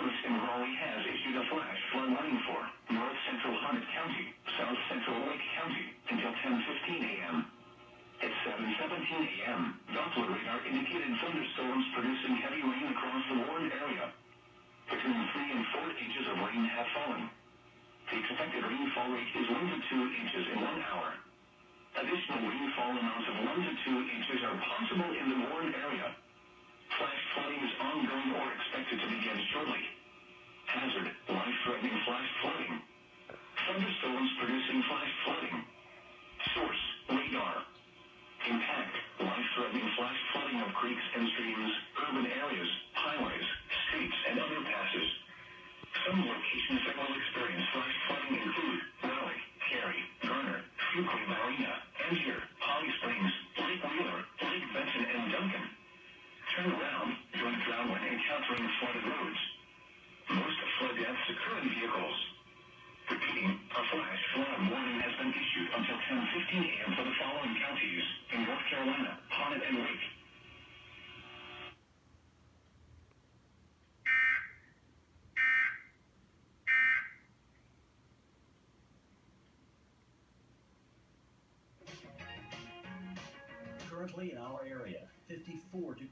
Service in Raleigh has issued a flash flood warning for North Central Harnett County, South Central Lake County until 10:15 a.m. At 7:17 a.m., Doppler radar indicated thunderstorms producing heavy rain across the warned area. Between 3 and 4 inches of rain have fallen. The expected rainfall rate is 1 to 2 inches in 1 hour. Additional rainfall amounts of 1 to 2 inches are possible in the warned area. Flash flooding is ongoing or expected to begin shortly. Hazard, life-threatening flash flooding. Thunderstorms producing flash flooding. Source, radar. Impact, life-threatening flash flooding of creeks and streams, urban areas, highways, streets, and underpasses. Some locations that will experience flash flooding include Raleigh, Cary, Garner, Fuquay Marina, Angier, Holly Springs, Lake Wheeler, Lake Benton, and Duncan. Turn around, don't drown when encountering flooded roads. Most flood deaths occur in vehicles. Repeating, a flash flood warning has been issued until 10:15 a.m. for the following counties in North Carolina, Harnett, and Wake. Currently in our area, 54 degrees.